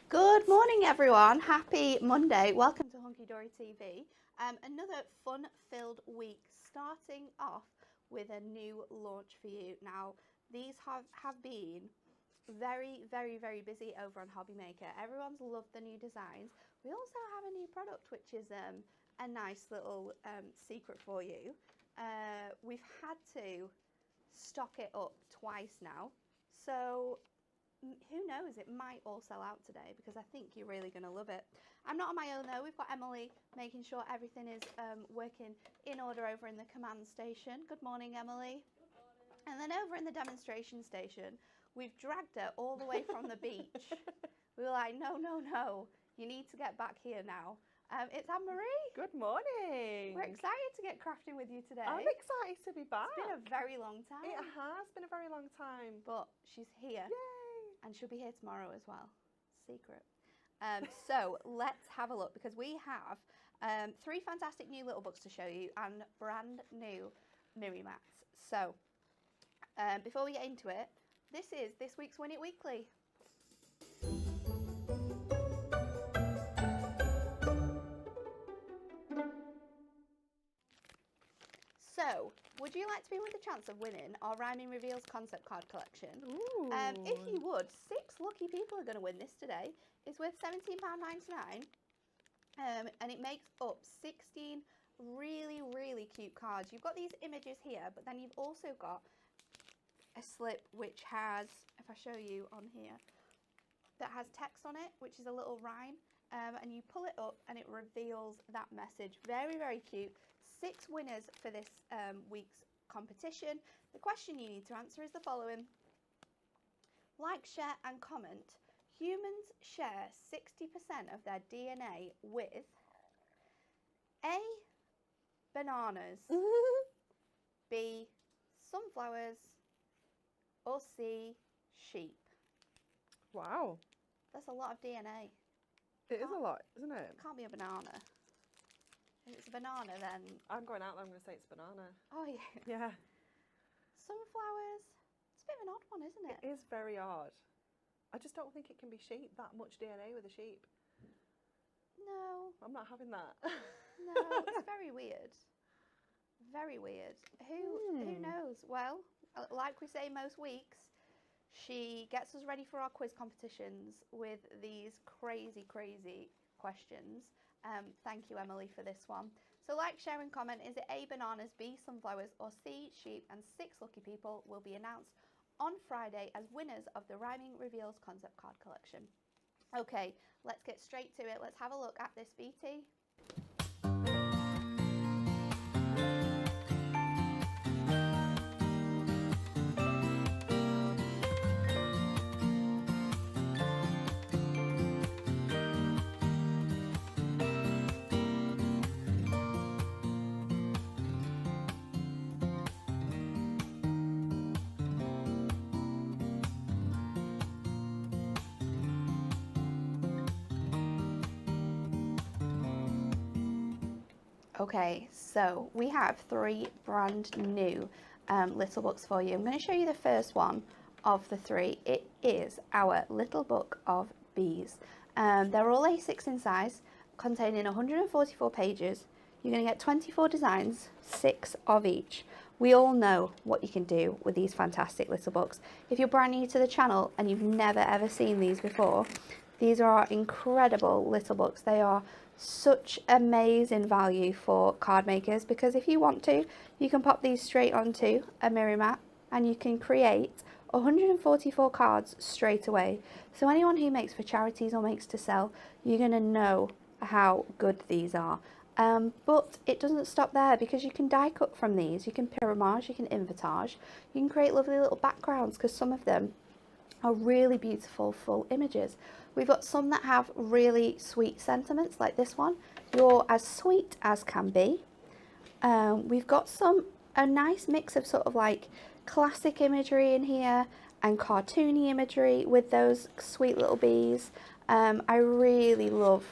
Good morning, everyone. Happy Monday. Welcome to Hunky Dory TV. Another fun-filled week, starting off with a new launch for you. Now, these have been very busy over on Hobby Maker. Everyone's loved the new designs. We also have a new product, which is a nice little secret for you. We've had to stock it up twice now, so who knows, it might all sell out today because I think you're really going to love it. I'm not on my own though. We've got Emily making sure everything is working in order over in the command station. Good morning, Emily. Good morning. And then over in the demonstration station, we've dragged her all the way from the beach. We were like, no, you need to get back here now. It's Anne-Marie. Good morning. We're excited to get crafting with you today. I'm excited to be back. It's been a very long time. It has been a very long time. But she's here. Yay! And she'll be here tomorrow as well. Secret. So let's have a look, because we have 3 fantastic new little books to show you and brand new Miri mats. So before we get into it, this is this week's Win It Weekly. So, would you like to be with the chance of winning our Rhyming Reveals concept card collection? Ooh. If you would, 6 lucky people are going to win this today. It's worth £17.99, and it makes up 16 really cute cards. You've got these images here, but then you've also got a slip which has, if I show you on here, that has text on it, which is a little rhyme, and you pull it up and it reveals that message. Very cute. 6 winners for this week's competition. The question you need to answer is the following. Like, share and comment. Humans share 60% of their DNA with A, bananas, B, sunflowers, or C, sheep. Wow. That's a lot of DNA. It is a lot, isn't it? It can't be a banana. If it's a banana, then... I'm going out there, I'm going to say it's banana. Oh, yeah. Yeah. Sunflowers. It's a bit of an odd one, isn't it? It is very odd. I just don't think it can be sheep, that much DNA with a sheep. No. I'm not having that. No, it's very weird. Very weird. Who knows? Well, like we say most weeks, she gets us ready for our quiz competitions with these crazy questions. Thank you, Emily, for this one. So like, share and comment. Is it A, bananas, B, sunflowers, or C, sheep? And 6 lucky people will be announced on Friday as winners of the Rhyming Reveals concept card collection. Okay, let's get straight to it. Let's have a look at this VT. Okay, so we have 3 brand new little books for you. I'm going to show you the first one of the 3. It is our little book of bees. They're all A6 in size, containing 144 pages. You're going to get 24 designs, 6 of each. We all know what you can do with these fantastic little books. If you're brand new to the channel and you've never ever seen these before, these are our incredible little books. They are such amazing value for card makers, because if you want to, you can pop these straight onto a Miri mat and you can create 144 cards straight away. So anyone who makes for charities or makes to sell, you're going to know how good these are. But it doesn't stop there, because you can die cut from these. You can pyramage, you can invertage, you can create lovely little backgrounds, because some of them are really beautiful full images. We've got some that have really sweet sentiments, like this one. You're as sweet as can be. We've got a nice mix of sort of like classic imagery in here and cartoony imagery with those sweet little bees. I really love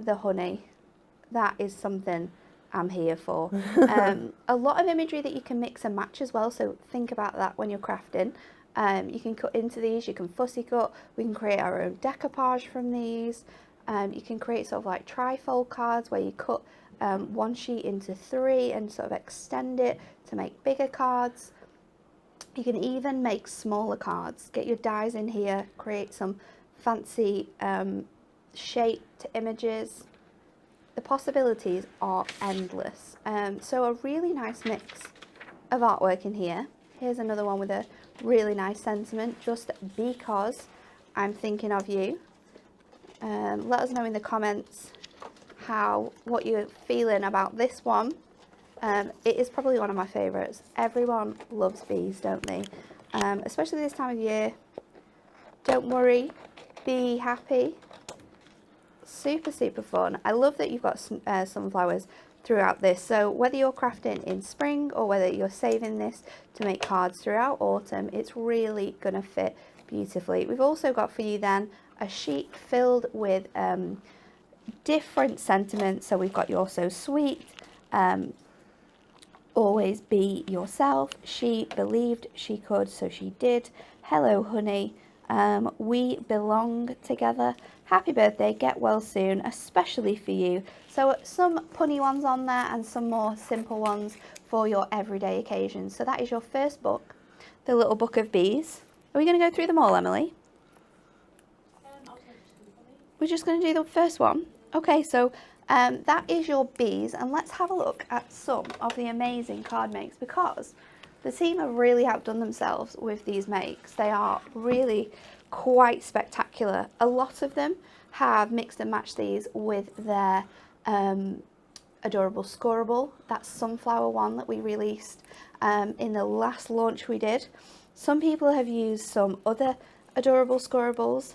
the honey. That is something I'm here for. A lot of imagery that you can mix and match as well, so think about that when you're crafting. You can cut into these, you can fussy cut, we can create our own decoupage from these. You can create sort of like trifold cards where you cut one sheet into 3 and sort of extend it to make bigger cards. You can even make smaller cards. Get your dies in here, create some fancy shaped images. The possibilities are endless. So a really nice mix of artwork in here. Here's another one with a really nice sentiment, just because I'm thinking of you. Let us know in the comments what you're feeling about this one. It is probably one of my favourites. Everyone loves bees, don't they? Especially this time of year. Don't worry, be happy. Super, super fun. I love that you've got sunflowers throughout this. So whether you're crafting in spring or whether you're saving this to make cards throughout autumn, it's really going to fit beautifully. We've also got for you then a sheet filled with different sentiments. So we've got You're So Sweet, Always Be Yourself, She Believed She Could, So She Did, Hello Honey, We Belong Together, Happy Birthday, Get Well Soon, Especially For You. So some punny ones on there and some more simple ones for your everyday occasions. So that is your first book, The Little Book of Bees. Are we going to go through them all, Emily? We're just going to do the first one. Okay, so that is your bees, and let's have a look at some of the amazing card makes, because the team have really outdone themselves with these makes. They are really quite spectacular. A lot of them have mixed and matched these with their adorable scoreable, that sunflower one that we released in the last launch we did. Some people have used some other adorable scoreables.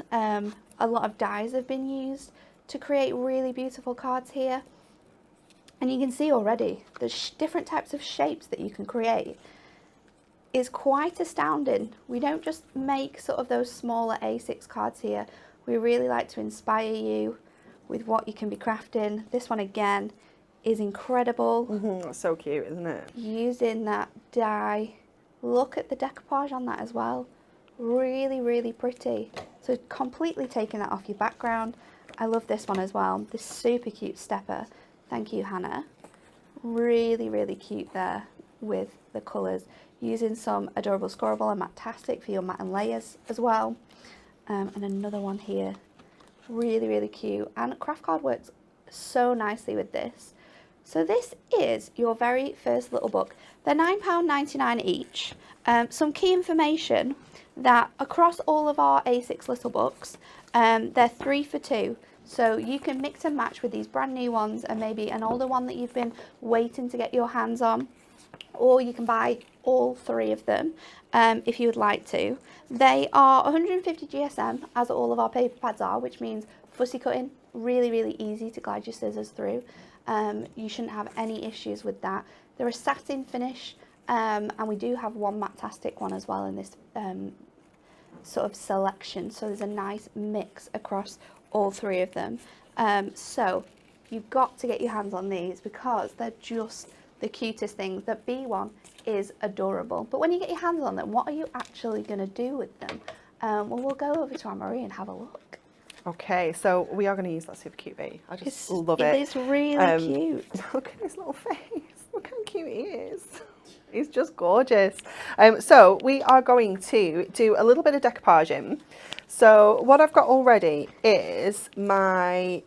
A lot of dies have been used to create really beautiful cards here, and you can see already the different types of shapes that you can create is quite astounding. We don't just make sort of those smaller A6 cards here. We really like to inspire you with what you can be crafting. This one again is incredible. That's so cute, isn't it? Using that die. Look at the decoupage on that as well. Really, really pretty. So completely taking that off your background. I love this one as well. This super cute stepper. Thank you, Hannah. Really, really cute there with the colours. Using some adorable scoreable and Matastic for your matte and layers as well. And another one here. Really, really cute. And craft card works so nicely with this. So this is your very first little book. They're £9.99 each. Some key information that across all of our A6 little books, they're 3 for 2. So you can mix and match with these brand new ones and maybe an older one that you've been waiting to get your hands on, or you can buy all 3 of them if you would like to. They are 150 GSM, as all of our paper pads are, which means fussy cutting, really, really easy to glide your scissors through. You shouldn't have any issues with that. They're a satin finish, and we do have one Matastic one as well in this sort of selection. So there's a nice mix across all 3 of them. So you've got to get your hands on these because they're just the cutest things. The bee one is adorable, but when you get your hands on them, what are you actually going to do with them? Well, we'll go over to Anne-Marie and have a look. Okay, so we are going to use that super cute bee. I just love it. It is really cute. Look at his little face. Look how cute he is. He's just gorgeous. So we are going to do a little bit of decoupaging. So what I've got already is my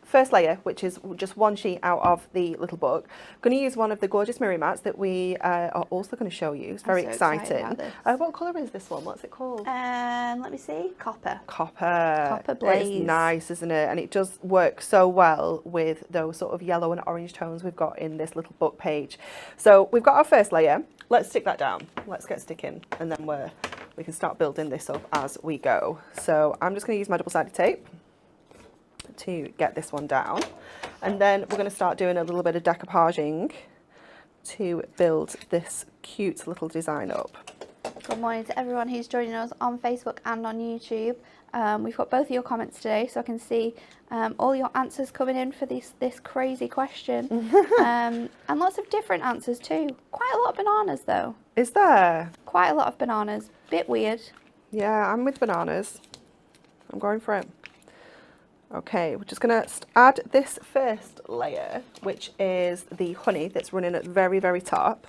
first layer, which is just one sheet out of the little book. I'm going to use one of the gorgeous mirror mats that we are also going to show you. It's very exciting. What colour is this one? What's it called? Let me see. Copper. Copper Blaze. It's nice, isn't it? And it does work so well with those sort of yellow and orange tones we've got in this little book page. So we've got our first layer. Let's stick that down. Let's get sticking, and then we can start building this up as we go. So I'm just going to use my double-sided tape to get this one down, and then we're going to start doing a little bit of decoupaging to build this cute little design up. Good morning to everyone who's joining us on Facebook and on YouTube. We've got both of your comments today, so I can see all your answers coming in for this crazy question. And lots of different answers too. Quite a lot of bananas though. Is there? Quite a lot of bananas. Bit weird. Yeah, I'm with bananas. I'm going for it. Okay, we're just going to add this first layer, which is the honey that's running at the very, very top.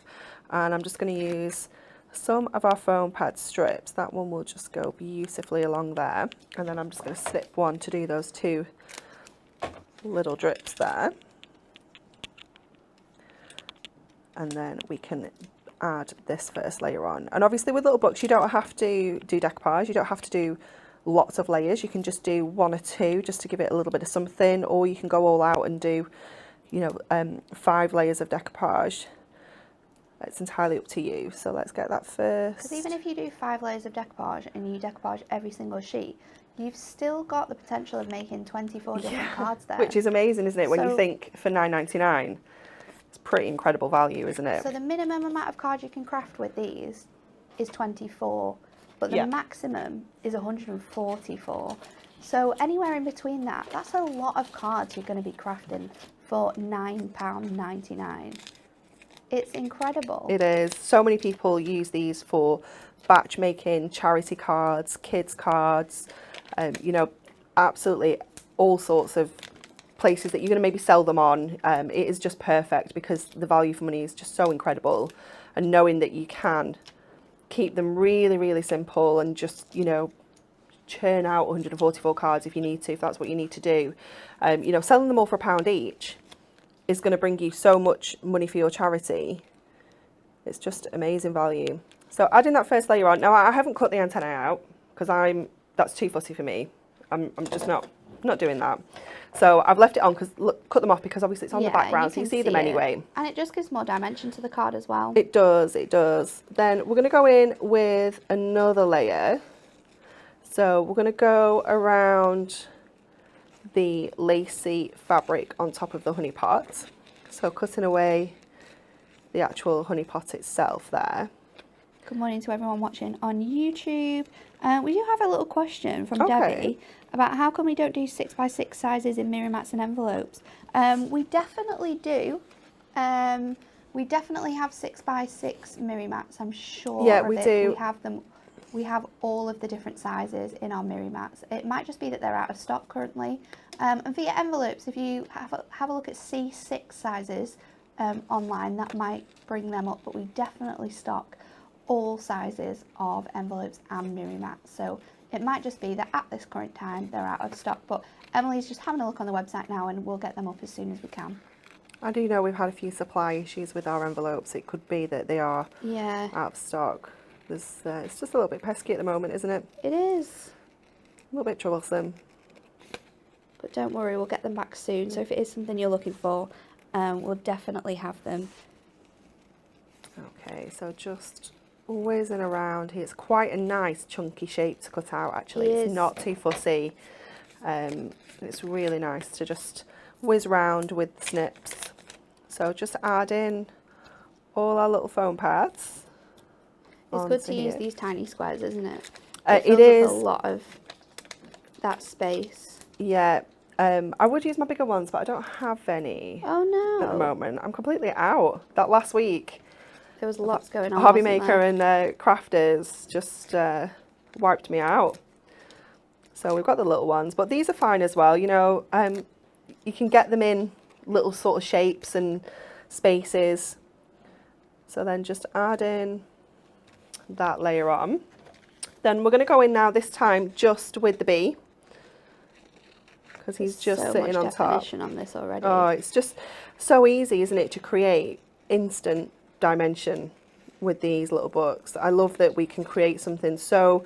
And I'm just going to use some of our foam pad strips. That one will just go beautifully along there. And then I'm just going to slip one to do those 2 little drips there. And then we can add this first layer on. And obviously with little books, you don't have to do decoupage. You don't have to do lots of layers. You can just do 1 or 2 just to give it a little bit of something, or you can go all out and do, you know, 5 layers of decoupage. It's entirely up to you. So let's get that first. Because even if you do 5 layers of decoupage and you decoupage every single sheet, you've still got the potential of making 24 different cards there. Which is amazing, isn't it? When you think for $9.99, it's pretty incredible value, isn't it? So the minimum amount of cards you can craft with these is 24. But the maximum is 144. So anywhere in between that, that's a lot of cards you're going to be crafting for £9.99. It's incredible. It is. So many people use these for batch making, charity cards, kids cards, you know, absolutely all sorts of places that you're going to maybe sell them on. It is just perfect because the value for money is just so incredible. And knowing that you can keep them really, really simple and just, you know, churn out 144 cards if you need to, if that's what you need to do. You know, selling them all for £1 each is going to bring you so much money for your charity. It's just amazing value. So adding that first layer on. Now I haven't cut the antennae out because that's too fussy for me. I'm just not doing that. So I've left it on because cut them off because obviously it's on the background, so you see them anyway. And it just gives more dimension to the card as well. It does, it does. Then we're going to go in with another layer. So we're going to go around the lacy fabric on top of the honey pot. So cutting away the actual honey pot itself there. Good morning to everyone watching on YouTube. We do have a little question from Debbie about how come we don't do 6x6 sizes in mirror mats and envelopes. We definitely do. We definitely have 6x6 mirror mats. I'm sure. Yeah, we do. We have them. We have all of the different sizes in our mirror mats. It might just be that they're out of stock currently. And for your envelopes, if you have a look at C6 sizes online, that might bring them up. But we definitely stock all sizes of envelopes and mirror mats. So it might just be that at this current time they're out of stock. But Emily's just having a look on the website now, and we'll get them up as soon as we can. I do know we've had a few supply issues with our envelopes. It could be that they are out of stock. It's just a little bit pesky at the moment, isn't it? It is. A little bit troublesome. But don't worry, we'll get them back soon. So if it is something you're looking for, we'll definitely have them. Okay, so just whizzing around here. It's quite a nice chunky shape to cut out, actually. It's not too fussy. It's really nice to just whiz round with the snips. So just add in all our little foam pads. It's good to use these tiny squares, isn't it? It is a lot of that space. Yeah, I would use my bigger ones, but I don't have any. Oh no! At the moment, I'm completely out. That last week, there was lots going on. Hobby Maker and Crafters just wiped me out. So we've got the little ones, but these are fine as well. You know, you can get them in little sort of shapes and spaces. So then just add in that layer on. Then we're going to go in now this time just with the bee, because he's just sitting on top. On this already. Oh, it's just so easy, isn't it, to create instant dimension with these little books. I love that we can create something so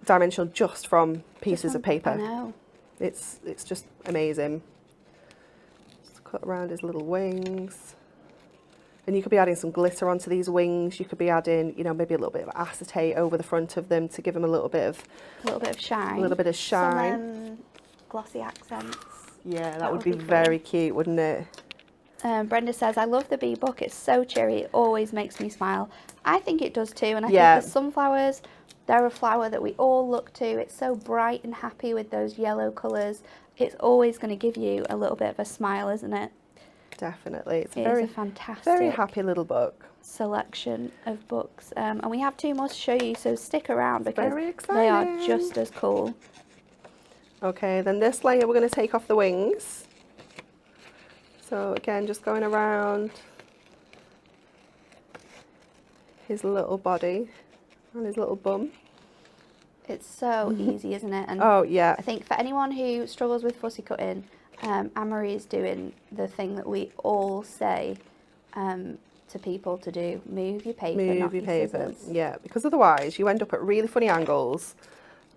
dimensional just from pieces of paper. I know. It's just amazing. Just cut around his little wings. And you could be adding some glitter onto these wings. You could be adding, you know, maybe a little bit of acetate over the front of them to give them a little bit of shine. A little bit of shine. Some glossy accents. Yeah, that would be very cute, wouldn't it? Brenda says, I love the bee book. It's so cheery. It always makes me smile. I think it does too. And I think the sunflowers, they're a flower that we all look to. It's so bright and happy with those yellow colours. it's always going to give you a little bit of a smile, isn't it? Definitely. It's It is a fantastic, very happy little book. Selection of books. And we have 2 more to show you, so stick around because very they are exciting. just as cool. Okay, then this layer we're going to take off the wings. So again, just going around his little body and his little bum. It's so easy, isn't it? And oh yeah. I think for anyone who struggles with fussy cutting, Anne-Marie is doing the thing that we all say to people to do. Move your paper, not your scissors. Yeah, because otherwise you end up at really funny angles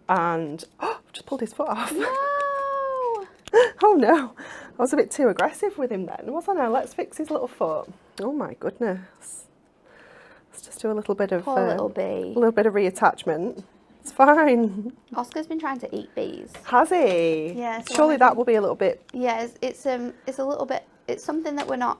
and just pulled his foot off. No! Oh no, I was a bit too aggressive with him then, wasn't I? Let's fix his little foot. Oh my goodness. Let's just do a little bit of Poor little bee. a little bit of reattachment. It's fine. Oscar's been trying to eat bees. Has he? Yeah. So surely that will be a little bit. Yeah, it's a little bit. It's something that we're not.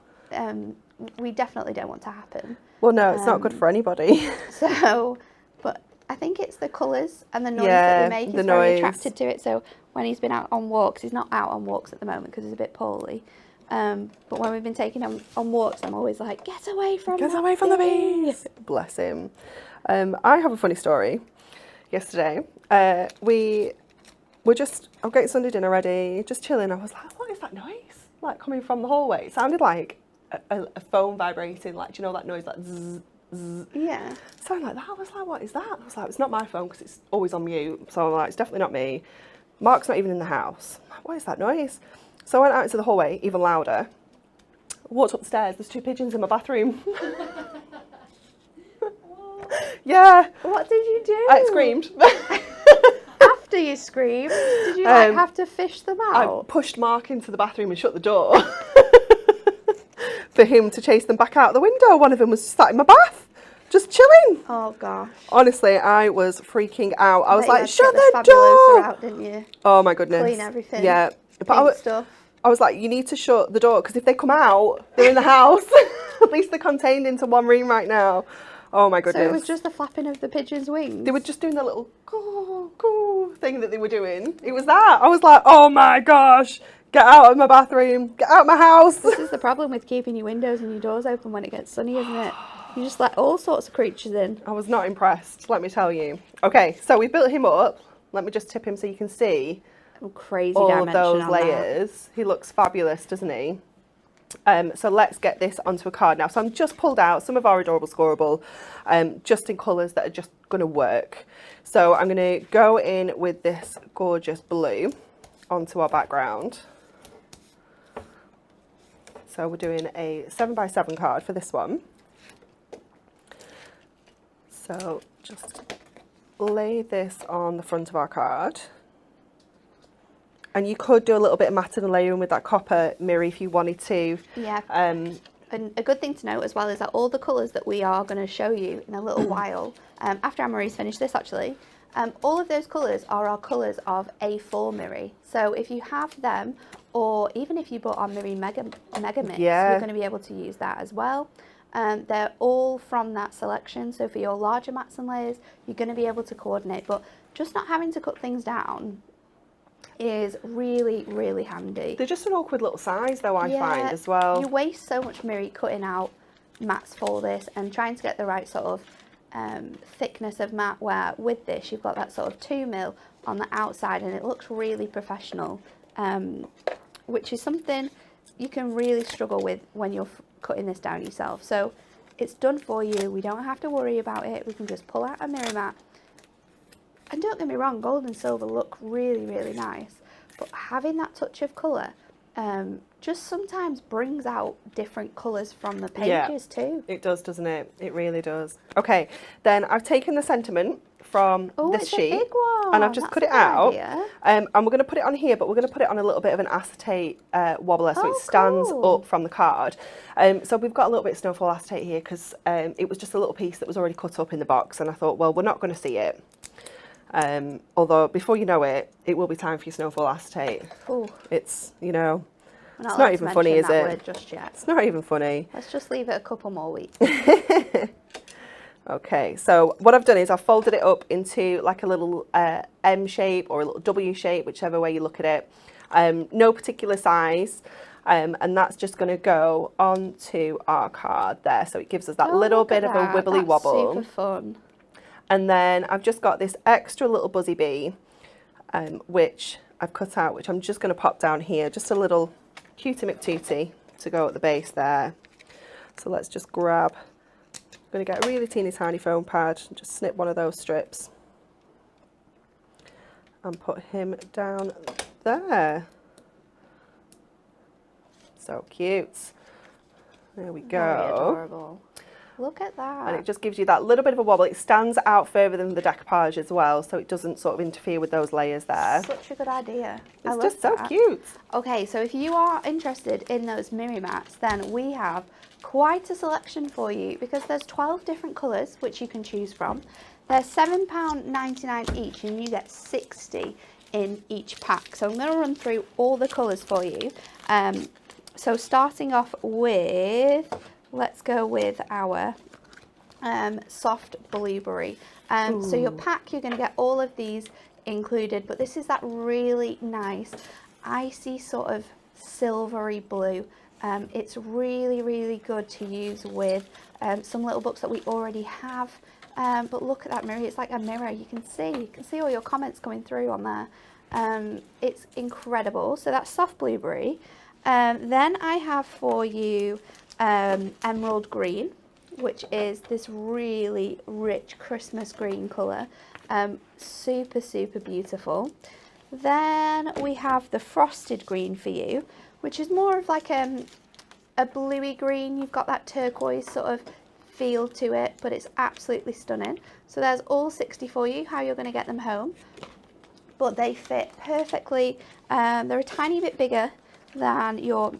We definitely don't want to happen. Well, no, it's not good for anybody. So, but I think it's the colours and the noise Yeah, that we make. He's very attracted to it. So when he's been out on walks, he's not out on walks at the moment because he's a bit poorly. But when we've been taking him on walks, I'm always like, get away from the bees. Bless him. I have a funny story. Yesterday, we were just, I'm getting Sunday dinner ready, just chilling. I was like, what is that noise? Like coming from the hallway. It sounded like a phone vibrating, like, do you know that noise, like zzz, zzz. Yeah. Sounded like that. I was like, what is that? I was like, it's not my phone because it's always on mute. So I'm like, it's definitely not me. Mark's not even in the house. I'm like, what is that noise? So I went out into the hallway, even louder. Walked up the stairs, there's 2 pigeons in my bathroom. Yeah. What did you do? I screamed. After you screamed, did you like have to fish them out? I pushed Mark into the bathroom and shut the door for him to chase them back out the window. One of them was sat in my bath, just chilling. Oh gosh. Honestly, I was freaking out. I was like, shut the Fabulosa door. out, didn't you? Oh my goodness. Clean everything. Yeah. But stuff. I was like, you need to shut the door because if they come out, they're in the house. At least they're contained into one room right now. Oh my goodness. So it was just the flapping of the pigeon's wings? They were just doing the little coo, coo thing that they were doing. It was that. I was like, oh my gosh, get out of my bathroom, get out of my house. This is the problem with keeping your windows and your doors open when it gets sunny, isn't it? You just let all sorts of creatures in. I was not impressed, let me tell you. Okay, so we built him up. Let me just tip him so you can see Crazy all of dimension those on layers. That. He looks fabulous, doesn't he? So let's get this onto a card now. So I'm just pulled out some of our Adorable Scoreable, just in colours that are just going to work. So I'm going to go in with this gorgeous blue onto our background. So we're doing a 7x7 card for this one. So just lay this on the front of our card. And you could do a little bit of matting and layering with that copper mirror if you wanted to. Yeah. And a good thing to note as well is that all the colours that we are going to show you in a little while, after Anne-Marie's finished this actually, all of those colours are our colours of A4 Miri. So if you have them, or even if you bought our Miri Mega Mix, you're going to be able to use that as well. They're all from that selection. So for your larger mats and layers, you're going to be able to coordinate. But just not having to cut things down is really, really handy. They're just an awkward little size though, I find as well. You waste so much Miri cutting out mats for this and trying to get the right sort of thickness of mat, where with this you've got that sort of 2mm on the outside and it looks really professional, which is something you can really struggle with when you're cutting this down yourself. So it's done for you. We don't have to worry about it. We can just pull out a Miri mat. And don't get me wrong, gold and silver look really, really nice, but having that touch of colour just sometimes brings out different colours from the pages too. It does, doesn't it? It really does. Okay, then I've taken the sentiment from this sheet a big one. And I've just cut it out. And we're going to put it on here, but we're going to put it on a little bit of an acetate wobbler so it stands up from the card. So we've got a little bit of snowfall acetate here because it was just a little piece that was already cut up in the box, and I thought, well, we're not going to see it. Although before you know it, it will be time for your snowfall acetate. Ooh. It's, you know, it's not even funny, is it? Word just yet. It's not even funny. Let's just leave it a couple more weeks. Okay, so what I've done is I've folded it up into like a little M shape or a little W shape, whichever way you look at it. No particular size. And that's just going to go onto our card there. So it gives us that little bit of a wibbly wobble. Super fun. And then I've just got this extra little buzzy bee, which I've cut out, which I'm just going to pop down here. Just a little cutie McTootie to go at the base there. So let's just grab, I'm going to get a really teeny tiny foam pad and just snip one of those strips and put him down there. So cute. There we go. Very adorable. Look at that. And it just gives you that little bit of a wobble. It stands out further than the decoupage as well, so it doesn't sort of interfere with those layers there. Such a good idea. It's just so cute. Okay, so if you are interested in those Miri mats, then we have quite a selection for you because there's 12 different colours which you can choose from. They're £7.99 each and you get 60 in each pack. So I'm going to run through all the colours for you. So starting off with, let's go with our soft blueberry. So your pack, you're going to get all of these included, but this is that really nice icy sort of silvery blue. It's really, really good to use with some little books that we already have. But look at that mirror, it's like a mirror. You can see all your comments coming through on there. It's incredible. So that's soft blueberry. Then I have for you emerald green, which is this really rich Christmas green colour. Super, super beautiful. Then we have the frosted green for you, which is more of like a bluey green. You've got that turquoise sort of feel to it, but it's absolutely stunning. So there's all 60 for you, how you're going to get them home. But they fit perfectly. They're a tiny bit bigger than your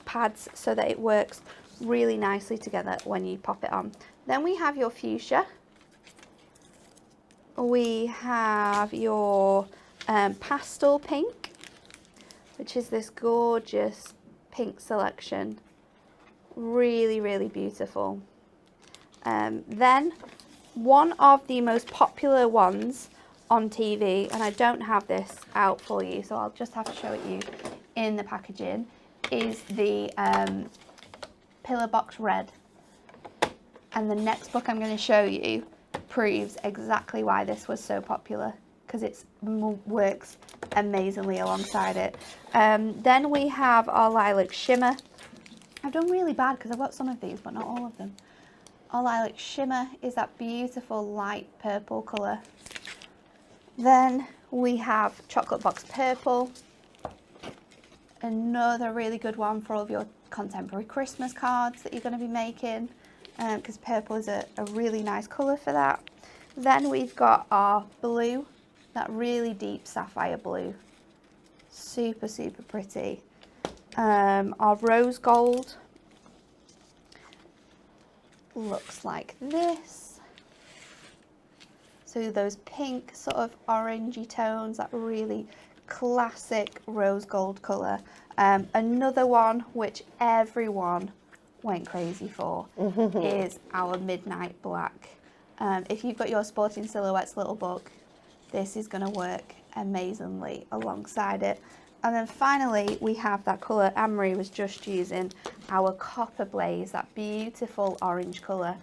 pads so that it works really nicely together when you pop it on. Then we have your fuchsia. We have your pastel pink, which is this gorgeous pink selection. Really, really beautiful. Then one of the most popular ones on TV, and I don't have this out for you, so I'll just have to show it you in the packaging, is the Pillar Box Red. And the next book I'm going to show you proves exactly why this was so popular, because it works amazingly alongside it. Then we have our Lilac Shimmer. I've done really bad because I've got some of these but not all of them. Our Lilac Shimmer is that beautiful light purple colour. Then we have Chocolate Box Purple. Another really good one for all of your contemporary Christmas cards that you're going to be making, because purple is a really nice colour for that. Then we've got our blue, that really deep sapphire blue. Super, super pretty. Our rose gold looks like this. So those pink sort of orangey tones, that really classic rose gold colour. Another one which everyone went crazy for is our midnight black. If you've got your Sporting Silhouettes little book, this is going to work amazingly alongside it. And then finally we have that colour Anne-Marie was just using, our Copper Blaze, that beautiful orange colour.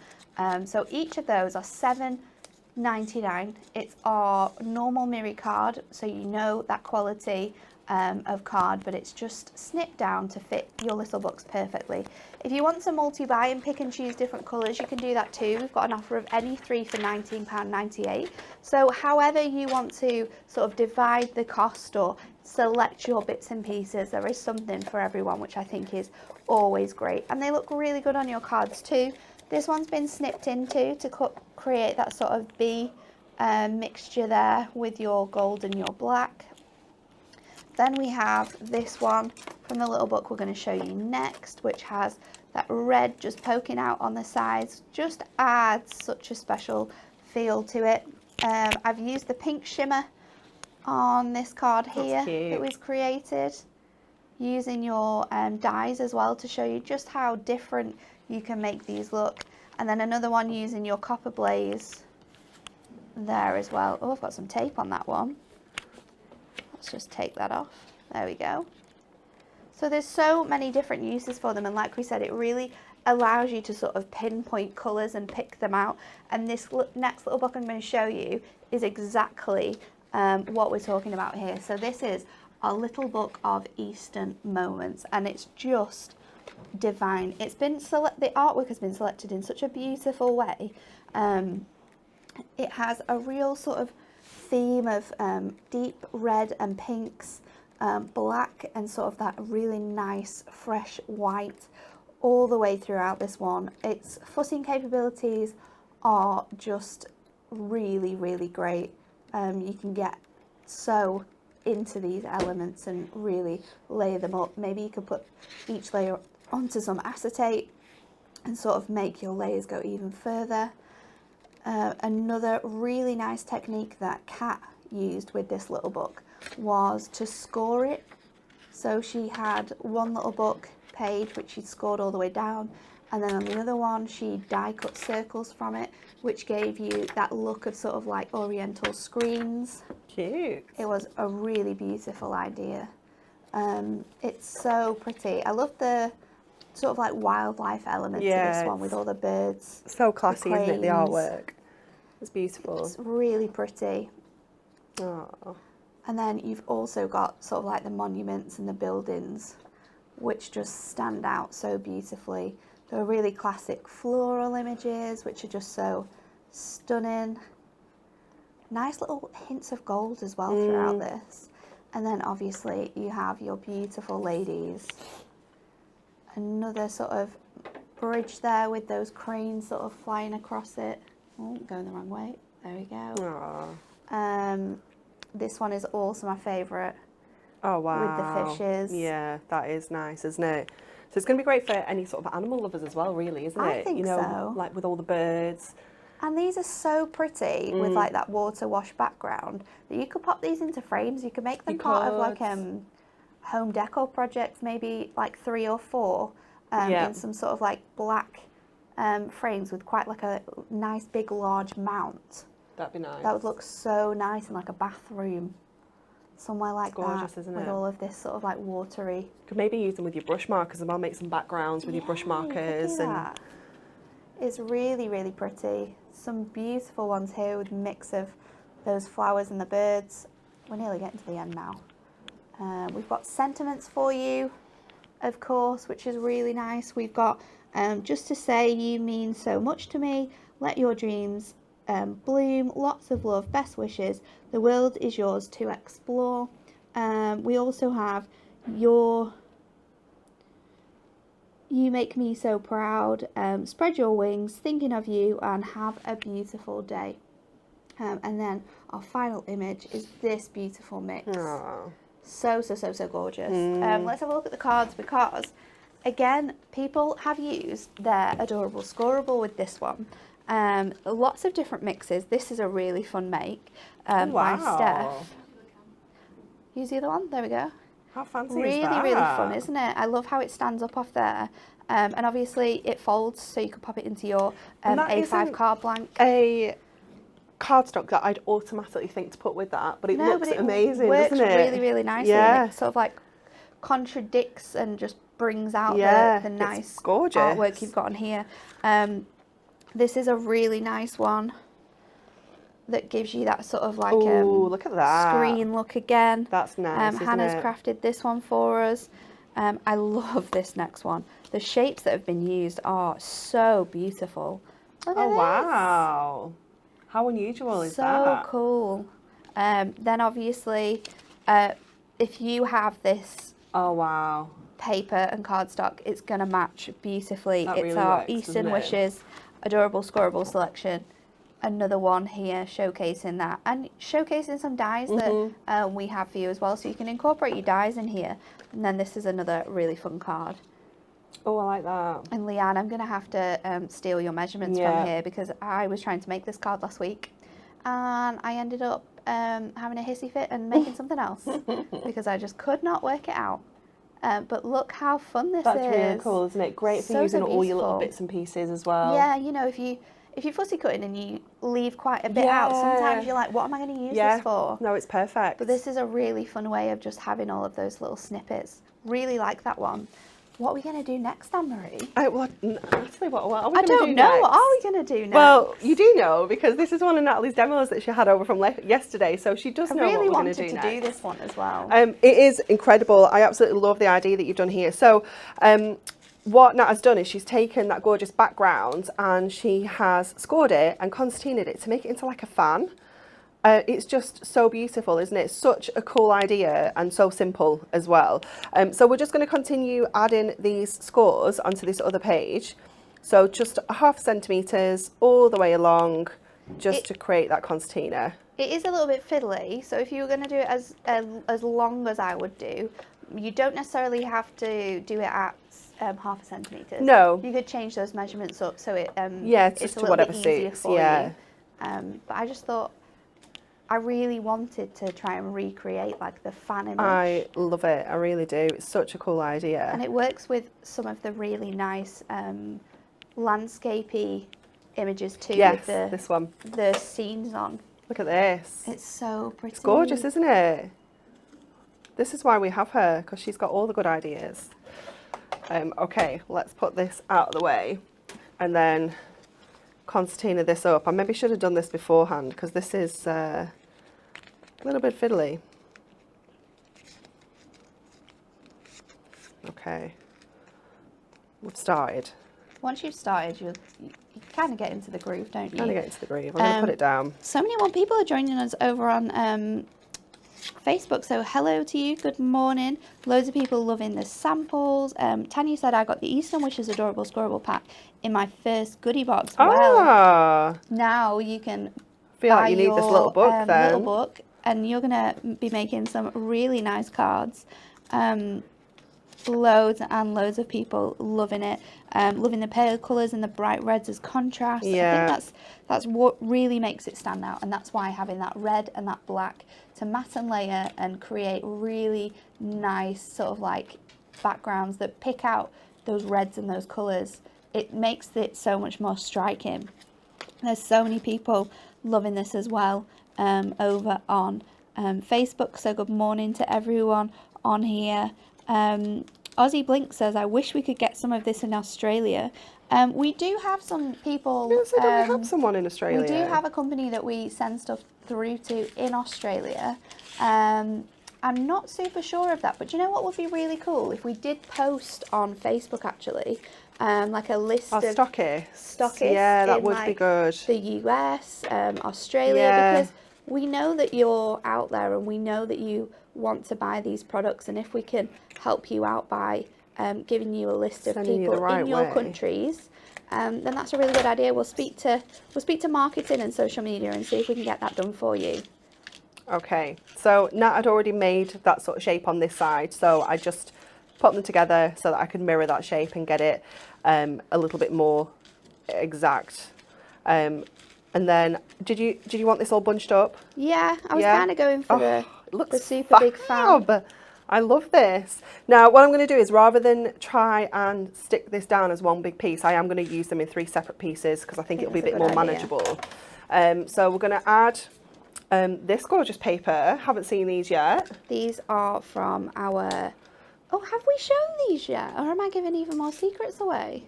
So each of those are £7.99. It's our normal Miri card, so you know that quality of card, but it's just snipped down to fit your little books perfectly. If you want to multi-buy and pick and choose different colours, you can do that too. We've got an offer of any three for £19.98. So however you want to sort of divide the cost or select your bits and pieces, there is something for everyone, which I think is always great. And they look really good on your cards too. This one's been snipped into to create that sort of bee mixture there with your gold and your black. Then we have this one from the little book we're going to show you next, which has that red just poking out on the sides. Just adds such a special feel to it. I've used the pink shimmer on this card here that was created, using your dies as well to show you just how different you can make these look. And then another one using your Copper Blaze there as well. Oh, I've got some tape on that one. Let's just take that off. There we go. So there's so many different uses for them, and like we said, it really allows you to sort of pinpoint colours and pick them out. And this next little book I'm going to show you is exactly what we're talking about here. So this is a little book of Eastern moments, and it's just divine. It's been the artwork has been selected in such a beautiful way. It has a real sort of theme of deep red and pinks, black and sort of that really nice fresh white all the way throughout this one. Its footing capabilities are just really, really great. You can get so into these elements and really layer them up. Maybe you could put each layer onto some acetate and sort of make your layers go even further. Another really nice technique that Kat used with this little book was to score it. So she had one little book page which she scored all the way down, and then on the other one she die cut circles from it, which gave you that look of sort of like oriental screens. Cute. It was a really beautiful idea. It's so pretty. I love the sort of like wildlife elements of this one with all the birds. So classy, isn't it, the cranes. artwork? It's beautiful. It's really pretty. Oh. And then you've also got sort of like the monuments and the buildings, which just stand out so beautifully. There are really classic floral images, which are just so stunning. Nice little hints of gold as well throughout this. And then obviously you have your beautiful ladies. Another sort of bridge there with those cranes sort of flying across it. Oh, going the wrong way. There we go. Aww. This one is also my favourite. Oh wow. With the fishes. Yeah, that is nice, isn't it? So it's going to be great for any sort of animal lovers as well, really, isn't it? I think so. Like with all the birds. And these are so pretty with like that water wash background that you could pop these into frames. You could make them part of like home decor projects, maybe like 3 or 4 in some sort of like black frames with quite like a nice big large mount. That'd be nice. That would look so nice in like a bathroom. Somewhere like gorgeous, that, isn't with it? all of this sort of like watery. Could maybe use them with your brush markers as well. Make some backgrounds with your brush markers. And it's really, really pretty. Some beautiful ones here with a mix of those flowers and the birds. We're nearly getting to the end now. We've got sentiments for you, of course, which is really nice. We've got just to say you mean so much to me. Let your dreams bloom. Lots of love. Best wishes. The world is yours to explore. We also have you make me so proud. Spread your wings. Thinking of you, and have a beautiful day. And then our final image is this beautiful mix. Aww. So gorgeous. Let's have a look at the cards, because again, people have used their adorable scoreable with this one. Lots of different mixes. This is a really fun make by Steph. Use the other one. There we go. How fancy really, is that? really fun, isn't it? I love how it stands up off there. And obviously it folds, so you could pop it into your A5 card blank. A cardstock that I'd automatically think to put with that, but it looks amazing, works doesn't it? really, really nicely. Yeah. And it sort of like contradicts and just brings out the nice gorgeous artwork you've got on here. This is a really nice one that gives you that sort of like look at that screen look again. That's nice. Hannah's crafted this one for us. I love this next one. The shapes that have been used are so beautiful. Look at this. Wow. How unusual is that? So cool. Then obviously, if you have this paper and cardstock, it's going to match beautifully. That it's really our works, Eastern Wishes Adorable Scoreable selection. Another one here showcasing that, and showcasing some dies that we have for you as well, so you can incorporate your dies in here. And then this is another really fun card. Oh, I like that. And Leanne, I'm going to have to steal your measurements from here, because I was trying to make this card last week and I ended up having a hissy fit and making something else because I just could not work it out. But look how fun this is. That's really cool, isn't it? Great for using all your little bits and pieces as well. Yeah, you know, if you're fussy cutting and you leave quite a bit out. Yeah. Sometimes you're like, what am I going to use this for? No, it's perfect. But this is a really fun way of just having all of those little snippets. Really like that one. What are we going to do next, Anne-Marie? Natalie, what are we I going to do don't know. next? What are we going to do next? Well, you do know, because this is one of Natalie's demos that she had over from yesterday, so she does know what we're going to do next. I really wanted to do this one as well. It is incredible. I absolutely love the idea that you've done here. So, what Nat has done is she's taken that gorgeous background and she has scored it and concertinaed it to make it into like a fan. It's just so beautiful, isn't it? Such a cool idea and so simple as well. So we're just going to continue adding these scores onto this other page. So just 0.5 centimetres all the way along, just to create that concertina. It is a little bit fiddly, so if you were going to do it as long as I would do, you don't necessarily have to do it at 0.5 centimetres. No. You could change those measurements up so it it's it's just a little whatever bit easier suits. for Yeah. you. But I just thought I really wanted to try and recreate like the fan image. I love it. I really do. It's such a cool idea. And it works with some of the really nice landscapey images too. Yes, with this one. The scenes on. Look at this. It's so pretty. It's gorgeous, isn't it? This is why we have her, because she's got all the good ideas. Okay, let's put this out of the way and then concertina this up. I maybe should have done this beforehand, because this is a little bit fiddly. Okay, we've started. Once you've started, you kind of get into the groove, don't you? Kind of get into the groove. I'm going to put it down. So many more people are joining us over on Facebook. So hello to you. Good morning. Loads of people loving the samples. Tanya said I got the Eastern Wishes Adorable Scorable Pack in my first goodie box. Well, now you can feel like you need this little book then. Little book, and you're going to be making some really nice cards. Loads and loads of people loving it, loving the pale colours and the bright reds as contrast. Yeah. I think that's what really makes it stand out, and that's why having that red and that black to matte and layer and create really nice sort of like backgrounds that pick out those reds and those colours, it makes it so much more striking. There's so many people loving this as well over on Facebook, so good morning to everyone on here. Aussie Blink says, I wish we could get some of this in Australia. We do have some people. Yes, we have someone in Australia. We do have a company that we send stuff through to in Australia. I'm not super sure of that, but do you know what would be really cool? If we did post on Facebook actually, like a list of stockists. Yeah, that would be good. The US, Australia, because we know that you're out there and we know that you want to buy these products, and if we can help you out by giving you a list of people in your countries, then that's a really good idea. We'll speak to marketing and social media and see if we can get that done for you. Okay, so Nat had already made that sort of shape on this side, so I just put them together so that I could mirror that shape and get it a little bit more exact. And then, did you want this all bunched up? Yeah, I was kind of going for the super fab. big fan. I love this. Now, what I'm going to do is, rather than try and stick this down as one big piece, I am going to use them in 3 separate pieces because I think it'll be a bit more manageable. So we're going to add this gorgeous paper. Haven't seen these yet. These are from our... Oh, have we shown these yet? Or am I giving even more secrets away?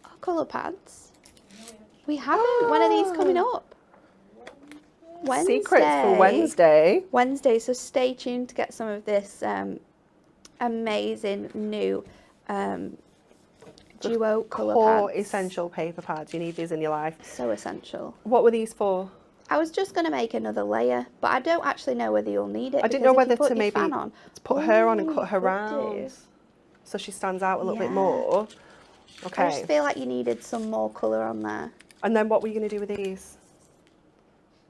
Our colour pads. We haven't. When are these coming up? Wednesday. Secrets for Wednesday. Wednesday, so stay tuned to get some of this amazing new duo colour Core pads. essential paper pads. You need these in your life. So essential. What were these for? I was just going to make another layer, but I don't actually know whether you'll need it. I didn't know whether to maybe put her on and cut her round so she stands out a little bit more. Okay. I just feel like you needed some more colour on there. And then what were you going to do with these?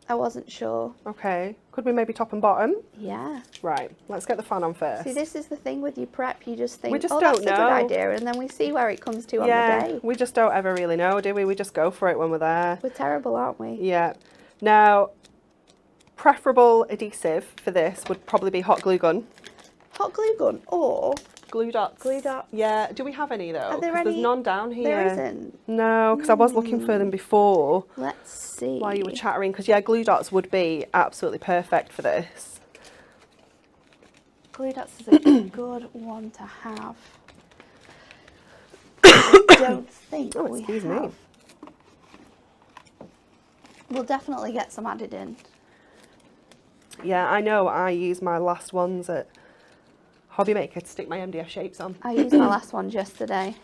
I wasn't sure. Okay. Could we maybe top and bottom? Yeah. Right. Let's get the fan on first. See, this is the thing with your prep. You just think, that's a good idea, and then we see where it comes to on the day. We just don't ever really know, do we? We just go for it when we're there. We're terrible, aren't we? Yeah. Now, preferable adhesive for this would probably be hot glue gun. Hot glue gun, or Glue dots. Glue dots. Yeah. Do we have any though? Are there 'Cause any? there's none down here. There isn't. No, because I was looking for them before. Let's see. While you were chattering, because yeah, glue dots would be absolutely perfect for this. Glue dots is a good one to have. I don't think we excuse have. me. We'll definitely get some added in. Yeah, I know. I use my last ones at Hobby Maker to stick my MDF shapes on. I used my last ones yesterday.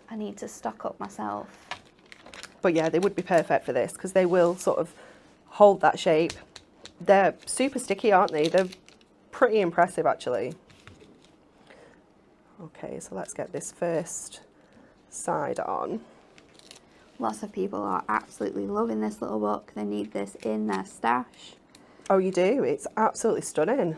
I need to stock up myself. But yeah, they would be perfect for this because they will sort of hold that shape. They're super sticky, aren't they? They're pretty impressive actually. Okay, so let's get this first side on. Lots of people are absolutely loving this little book. They need this in their stash. Oh, you do? It's absolutely stunning.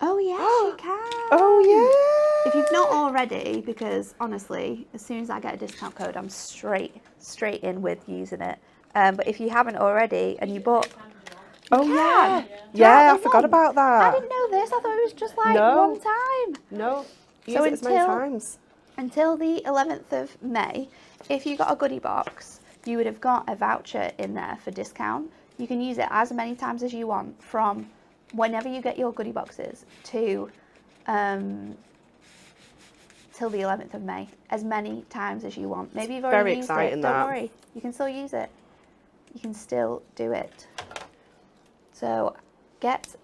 Oh yes, you can. Oh yeah. If you've not already, because honestly, as soon as I get a discount code, I'm straight in with using it. But if you haven't already and you bought, Oh you yeah. can. Yeah, I Throughout the forgot month. about that. I didn't know this. I thought it was just like No. one time. No. Use So it as many times. Until the 11th of May, if you got a goodie box, you would have got a voucher in there for discount. You can use it as many times as you want from whenever you get your goodie boxes to till the 11th of May, as many times as you want. Maybe you've already Very used it. exciting, Don't that. worry, you can still use it. You can still do it. So get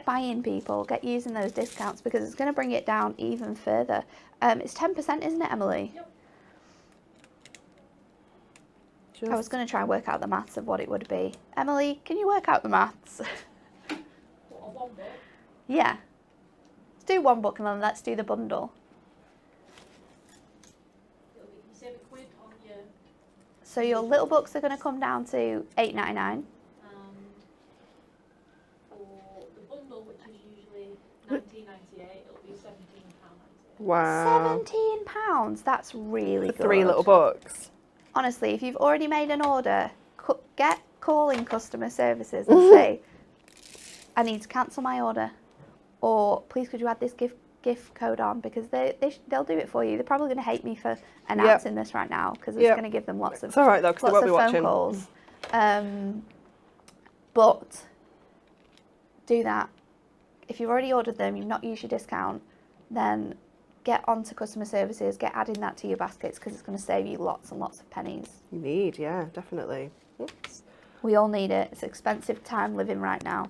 buy-in, people. Get using those discounts because it's going to bring it down even further. It's 10%, isn't it, Emily? Yep. I was going to try and work out the maths of what it would be. Emily, can you work out the maths? What, one book? Yeah. Let's do one book and then let's do the bundle. It'll be, you save a quid on your, So your little books are going to come down to $8.99. for the bundle, which is usually $19.98, it'll be £17.98. Wow. £17. That's really For good. 3 little books. Honestly, if you've already made an order, get calling customer services and say, I need to cancel my order, or please could you add this gift code on, because they'll do it for you. They're probably going to hate me for announcing this right now because it's going to give them lots of It's all right though, because they won't be phone watching. calls. But do that. If you've already ordered them, you've not used your discount, then get onto customer services, get adding that to your baskets because it's going to save you lots and lots of pennies. You need, yeah, definitely. Oops. We all need it. It's an expensive time living right now.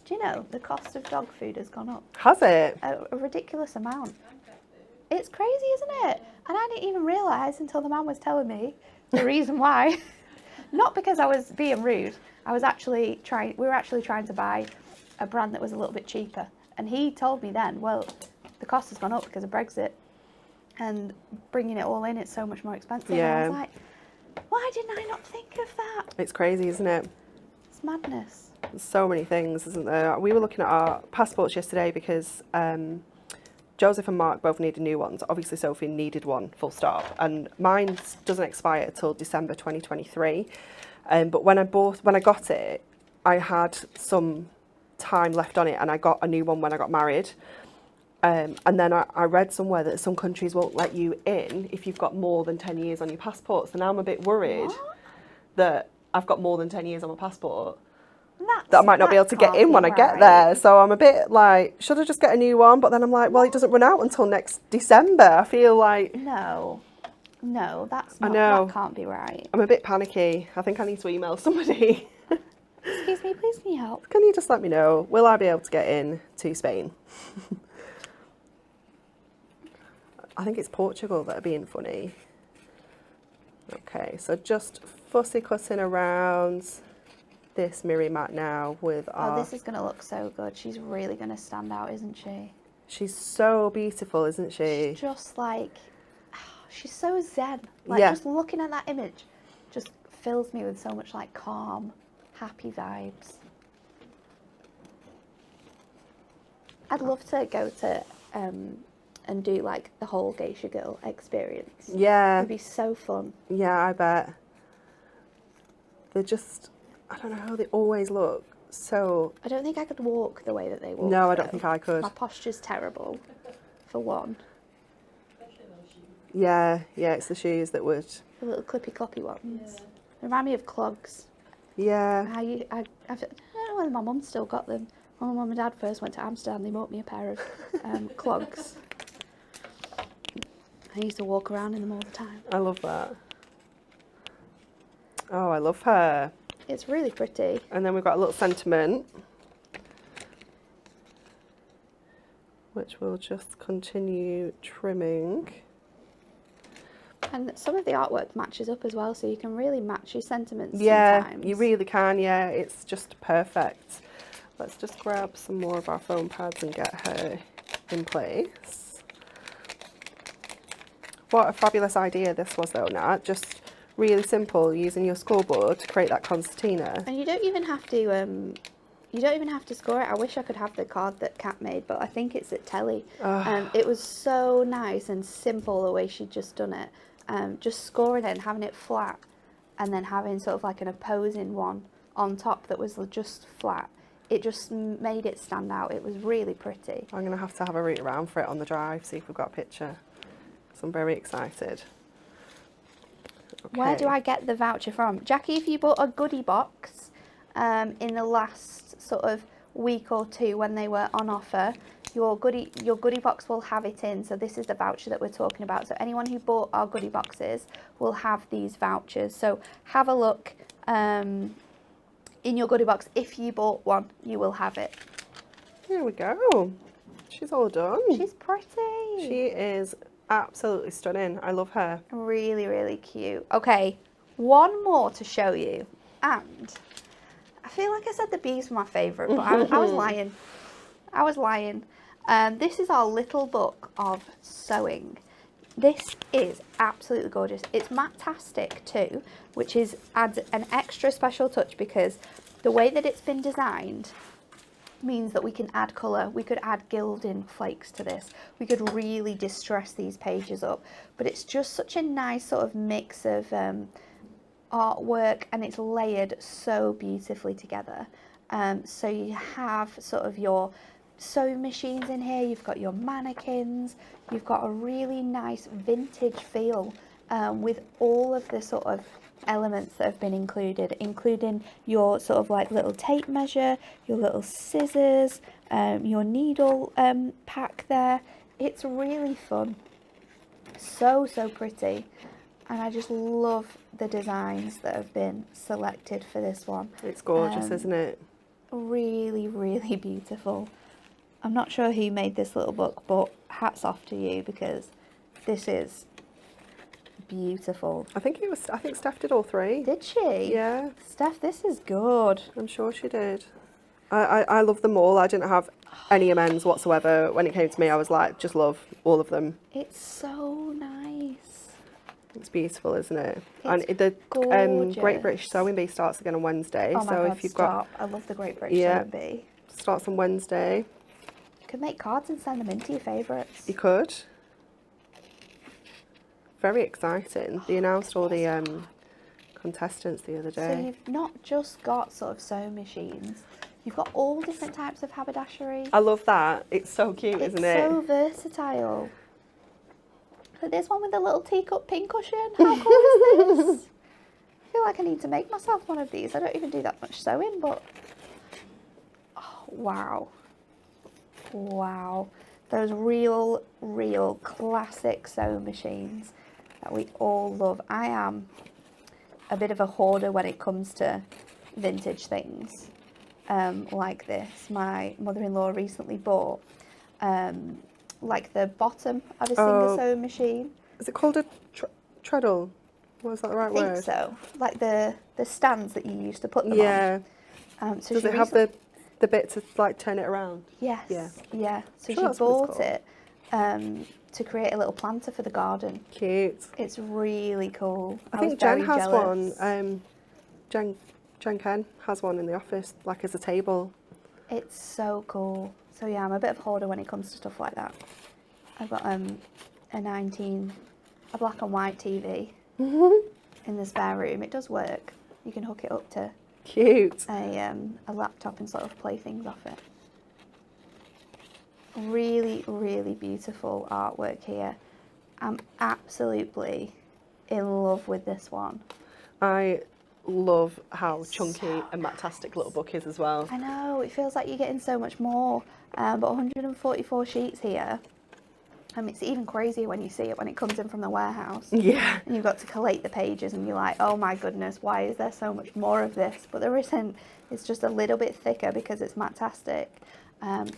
Do you know the cost of dog food has gone up Has it? a ridiculous amount? It's crazy, isn't it? And I didn't even realise until the man was telling me the reason why. Not because I was being rude. I was actually trying. We were actually trying to buy a brand that was a little bit cheaper, and he told me then, well, the cost has gone up because of Brexit, and bringing it all in, it's so much more expensive. Yeah. And I was like, why didn't I not think of that? It's crazy, isn't it? It's madness. There's so many things, isn't there? We were looking at our passports yesterday because Joseph and Mark both needed new ones. Obviously, Sophie needed one, full stop. And mine doesn't expire until December 2023. But when I got it, I had some time left on it, and I got a new one when I got married. And then I read somewhere that some countries won't let you in if you've got more than 10 years on your passport. So now I'm a bit worried that I've got more than 10 years on my passport. That I might not be able to get in when I get there. So I'm a bit like, should I just get a new one? But then I'm like, well, it doesn't run out until next December. I feel like... No, that's not, I know. that can't be right. I'm a bit panicky. I think I need to email somebody. Excuse me, please can you help? Can you just let me know, will I be able to get in to Spain? I think it's Portugal that are being funny. Okay, so just fussy cutting around this mirror mat now with our... Oh, this is going to look so good. She's really going to stand out, isn't she? She's so beautiful, isn't she? She's just like, she's so zen. Like, Yeah. just looking at that image just fills me with so much like calm, happy vibes. I'd love to go to and do like the whole geisha girl experience. Yeah. It'd be so fun. Yeah, I bet. They're just, I don't know how they always look So, I don't think I could walk the way that they walk. no, I don't though. think I could. My posture's terrible, for one. Especially those shoes. Yeah, it's the shoes that would. The little clippy cloppy ones. Yeah. They remind me of clogs. Yeah. I don't know whether my mum still got them. When my mum and dad first went to Amsterdam, they bought me a pair of clogs. I used to walk around in them all the time. I love that. Oh, I love her. It's really pretty. And then we've got a little sentiment, which we'll just continue trimming. And some of the artwork matches up as well, so you can really match your sentiments Yeah, sometimes. you really can. Yeah, it's just perfect. Let's just grab some more of our foam pads and get her in place. What a fabulous idea this was though, Nat. Just really simple, using your scoreboard to create that concertina. And you don't even have to score it. I wish I could have the card that Kat made, but I think it's at Telly. It was so nice and simple the way she'd just done it. Just scoring it and having it flat, and then having sort of like an opposing one on top that was just flat. It just made it stand out. It was really pretty. I'm going to have a route around for it on the drive, see if we've got a picture. So I'm very excited. Okay. Where do I get the voucher from? Jackie, if you bought a goodie box in the last sort of week or two when they were on offer, your goodie box will have it in. So this is the voucher that we're talking about. So anyone who bought our goodie boxes will have these vouchers. So have a look in your goodie box. If you bought one, you will have it. Here we go. She's all done. She's pretty. She is absolutely stunning. I love her. Really, really cute. Okay, one more to show you. And I feel like I said the bees were my favourite, but I was lying. I was lying. This is our little book of sewing. This is absolutely gorgeous. It's matte-tastic too, which adds an extra special touch because the way that it's been designed means that we can add colour. We could add gilding flakes to this. We could really distress these pages up. But it's just such a nice sort of mix of artwork, and it's layered so beautifully together. So you have sort of your sewing machines in here, you've got your mannequins, you've got a really nice vintage feel with all of the sort of elements that have been included, including your sort of like little tape measure, your little scissors, your needle pack there. It's really fun. So pretty. And I just love the designs that have been selected for this one. It's gorgeous, isn't it? Really, really beautiful. I'm not sure who made this little book, but hats off to you because this is beautiful. I think Steph did all three. Did she? Yeah. Steph, this is good. I'm sure she did. I love them all. I didn't have any amends whatsoever. When it came to me, I was like, just love all of them. It's so nice. It's beautiful, isn't it? It's and the gorgeous. Great British Sewing Bee starts again on Wednesday. Oh my so God, if you've stop. I love the Great British Sewing Bee. starts on Wednesday. You could make cards and send them in to your favourites. You could. Very exciting. They announced all the contestants the other day. So you've not just got sort of sewing machines, you've got all different types of haberdashery. I love that. It's so cute, isn't it? It's so versatile. Look at this one with a little teacup pincushion. How cool is this? I feel like I need to make myself one of these. I don't even do that much sewing, but oh, wow. Wow. Those real classic sewing machines that we all love. I am a bit of a hoarder when it comes to vintage things like this. My mother-in-law recently bought like the bottom of a Singer sewing machine. Is it called a treadle? Was that the right I word? think so. Like the stands that you used to put them on. So Does it have the bit to like turn it around? Yes. Yeah. So Sure, that's she what bought it's it to create a little planter for the garden. Cute. It's really cool. I think Jen has one. Jen Ken has one in the office, like as a table. It's so cool. So yeah, I'm a bit of a hoarder when it comes to stuff like that. I've got a black and white TV in the spare room. It does work. You can hook it up to Cute. a laptop and sort of play things off it. Really, really beautiful artwork here. I'm absolutely in love with this one. I love how It's chunky so and matastic little book is as well. I know, it feels like you're getting so much more, but 144 sheets here. It's even crazier when you see it when it comes in from the warehouse. Yeah. And you've got to collate the pages and you're like, oh my goodness, why is there so much more of this? But there isn't. It's just a little bit thicker because it's matastic.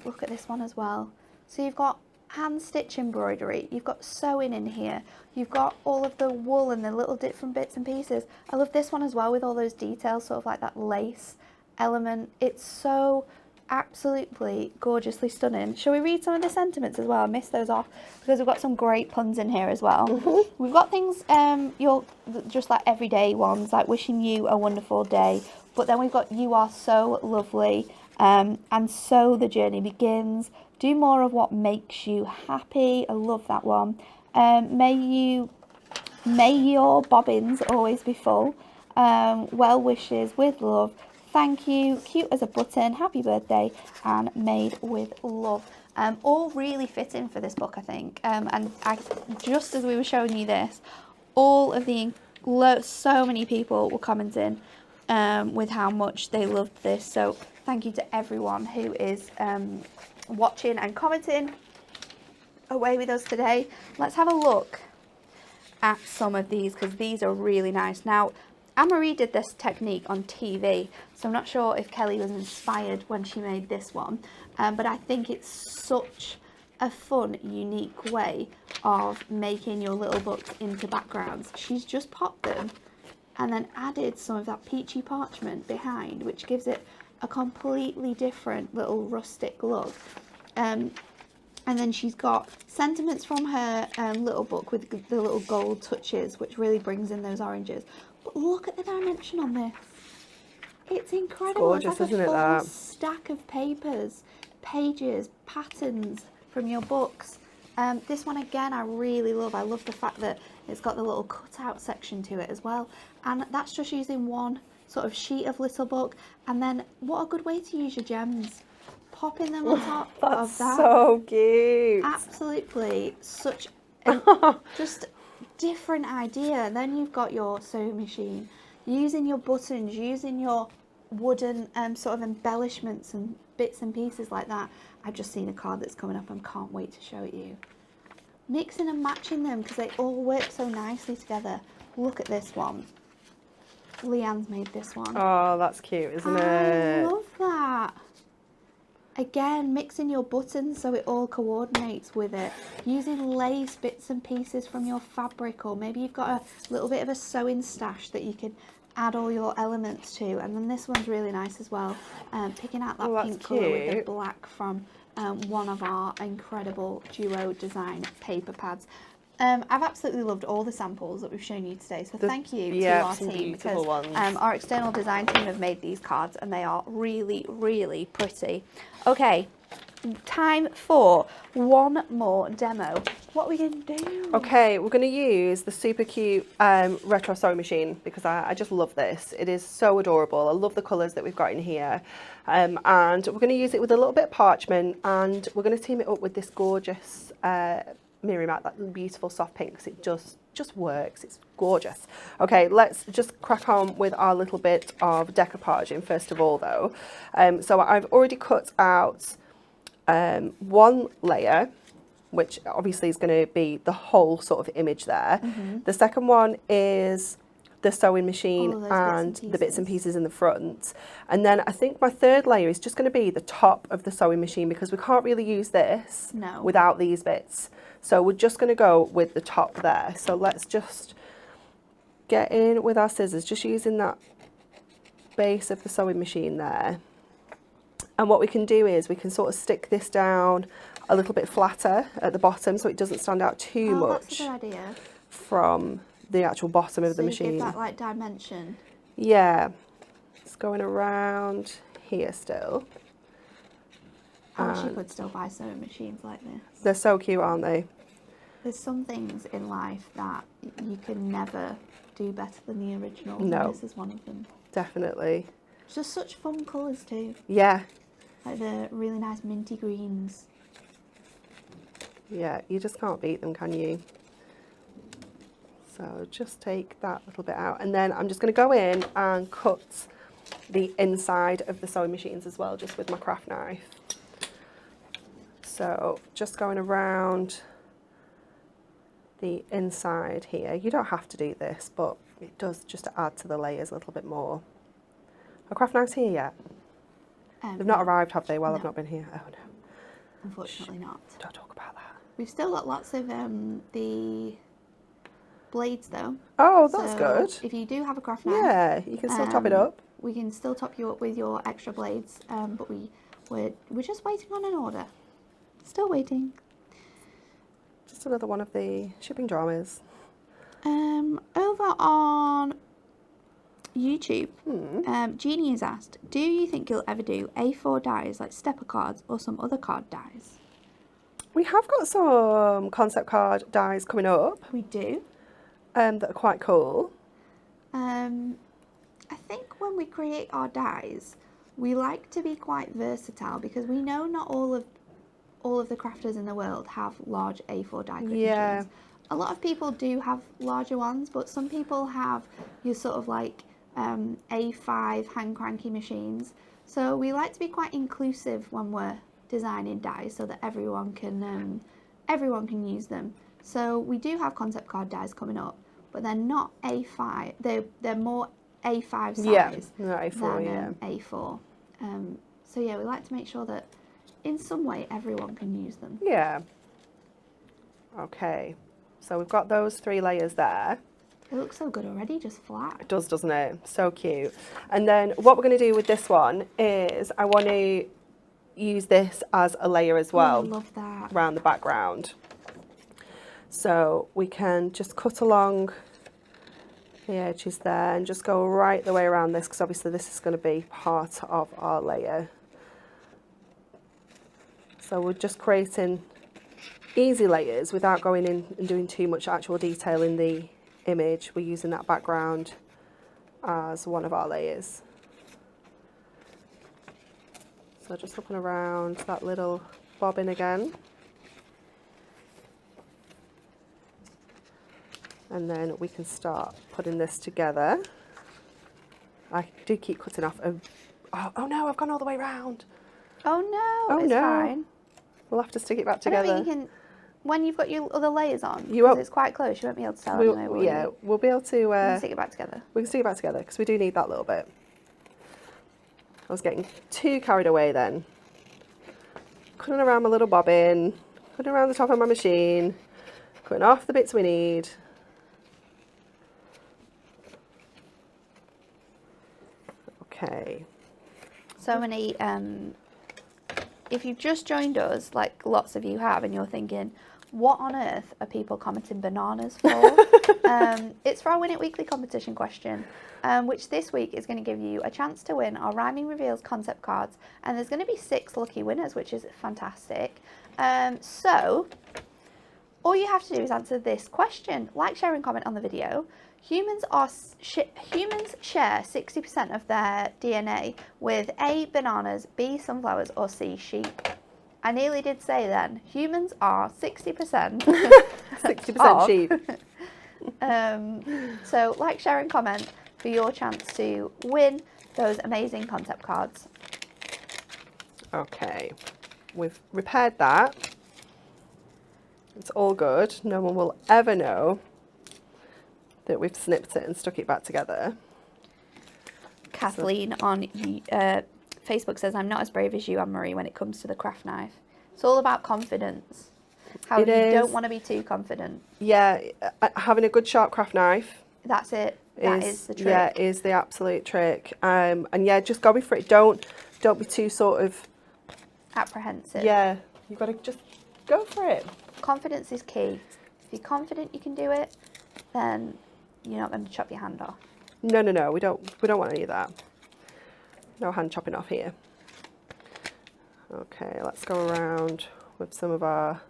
Look at this one as well. So you've got hand stitch embroidery, you've got sewing in here, you've got all of the wool and the little different bits and pieces. I love this one as well with all those details, sort of like that lace element. It's so absolutely gorgeously stunning. Shall we read some of the sentiments as well? I missed those off because we've got some great puns in here as well. We've got things, you're just like everyday ones, like wishing you a wonderful day. But then we've got you are so lovely, and so the journey begins. Do more of what makes you happy. I love that one. May your bobbins always be full. Well wishes with love. Thank you, cute as a button, happy birthday, and made with love. All really fit in for this book, I think. And just as we were showing you this, all of the so many people were commenting with how much they loved this. So thank you to everyone who is watching and commenting away with us today. Let's have a look at some of these because these are really nice. Now, Anne-Marie did this technique on TV, so I'm not sure if Kelly was inspired when she made this one, but I think it's such a fun, unique way of making your little books into backgrounds. She's just popped them and then added some of that peachy parchment behind, which gives it a completely different little rustic look. And then she's got sentiments from her little book with the little gold touches, which really brings in those oranges. But look at the dimension on this. It's incredible. It's gorgeous, like isn't a it, full that? stack of papers, pages, patterns from your books. This one again I really love. I love the fact that it's got the little cutout section to it as well. And that's just using one sort of sheet of little book. And then what a good way to use your gems. Popping them on top of that. That's so cute. Absolutely. Such a just different idea. Then you've got your sewing machine, using your buttons, using your wooden sort of embellishments and bits and pieces like that. I've just seen a card that's coming up and can't wait to show it you. Mixing and matching them because they all work so nicely together. Look at this one. Leanne's made this one. Oh, that's cute, isn't I it? love that. Again, mixing your buttons so it all coordinates with it. Using lace bits and pieces from your fabric, or maybe you've got a little bit of a sewing stash that you can add all your elements to. And then this one's really nice as well. Picking out that pink colour with the black from one of our incredible duo design paper pads. I've absolutely loved all the samples that we've shown you today, so thank you to our team because our external design team have made these cards and they are really, really pretty. Okay, time for one more demo. What are we going to do? Okay, we're going to use the super cute retro sewing machine because I just love this. It is so adorable. I love the colours that we've got in here. And we're going to use it with a little bit of parchment, and we're going to team it up with this gorgeous Miri Mat, that beautiful soft pink, because it just works. It's gorgeous. Okay, let's just crack on with our little bit of decoupaging first of all though. So I've already cut out one layer, which obviously is going to be the whole sort of image there. The second one is the sewing machine and the bits and pieces in the front. And then I think my third layer is just going to be the top of the sewing machine because we can't really use this without these bits. So we're just going to go with the top there. So let's just get in with our scissors, just using that base of the sewing machine there. And what we can do is we can sort of stick this down a little bit flatter at the bottom so it doesn't stand out too much that's a good idea. from the actual bottom of the machine. Give that like dimension. Yeah, it's going around here still. I wish you could still buy sewing machines like this. They're so cute, aren't they? There's some things in life that you can never do better than the original. No. And this is one of them. Definitely. Just such fun colours too. Yeah. Like the really nice minty greens. Yeah, you just can't beat them, can you? So just take that little bit out, and then I'm just going to go in and cut the inside of the sewing machines as well, just with my craft knife. So just going around the inside here. You don't have to do this, but it does just to add to the layers a little bit more. Are craft knives here yet? They've not arrived, have they, while I've no. not been here? Oh no. Unfortunately not. Don't talk about that. We've still got lots of the blades though. Oh, that's So good. if you do have a craft knife, Yeah, you can still top it up. we can still top you up with your extra blades, but we're just waiting on an order. Still waiting. Just another one of the shipping dramas. Over on YouTube, Jeannie has asked, do you think you'll ever do A4 dies like stepper cards or some other card dies? We have got some concept card dies coming up We do. that are quite cool. I think when we create our dies, we like to be quite versatile because we know not all of the crafters in the world have large A4 die cut machines. A lot of people do have larger ones, but some people have your sort of like A5 hand cranky machines. So we like to be quite inclusive when we're designing dies so that everyone can use them. So we do have concept card dies coming up, but they're not A5. They're more A5 size A4, than A4. So yeah, we like to make sure that in some way everyone can use them. Yeah. Okay. So we've got those 3 layers there. It looks so good already, just flat. It does, doesn't it? So cute. And then what we're going to do with this one is I want to use this as a layer as well. I love that. Around the background. So we can just cut along the edges there and just go right the way around this, because obviously this is going to be part of our layer. So we're just creating easy layers without going in and doing too much actual detail in the image. We're using that background as one of our layers. So just looking around that little bobbin again. And then we can start putting this together. I do keep cutting off. Oh no, I've gone all the way round. Oh no, Oh it's no. fine. We'll have to stick it back I together. don't think you can, when you've got your other layers on, You 'cause won't- it's quite close, you won't be able to tell anyway, will yeah, you? we'll be able to. You can stick it back together. We can stick it back together because we do need that little bit. I was getting too carried away then. Cutting around my little bobbin, cutting around the top of my machine, cutting off the bits we need. Okay. So many, if you've just joined us, like lots of you have, and you're thinking, what on earth are people commenting bananas for? It's for our Win It Weekly competition question, which this week is going to give you a chance to win our Rhyming Reveals concept cards, and there's going to be 6 lucky winners, which is fantastic. So all you have to do is answer this question. Like, share and comment on the video. Humans share 60% of their DNA with A, bananas, B, sunflowers, or C, sheep. I nearly did say then, humans are 60% 60% sheep. So like, share and comment for your chance to win those amazing concept cards. Okay, we've repaired that. It's all good. No one will ever know that we've snipped it and stuck it back together. Kathleen on Facebook says, I'm not as brave as you, Anne-Marie, when it comes to the craft knife. It's all about confidence. However, you don't want to be too confident. Yeah, having a good sharp craft knife. That's it. That is the trick. Yeah, is the absolute trick. And yeah, just go for it. Don't be too sort of apprehensive. Yeah, you've got to just go for it. Confidence is key. If you're confident you can do it, then you're not going to chop your hand off. No, we don't want any of that. No hand chopping off here. Okay, let's go around with some of our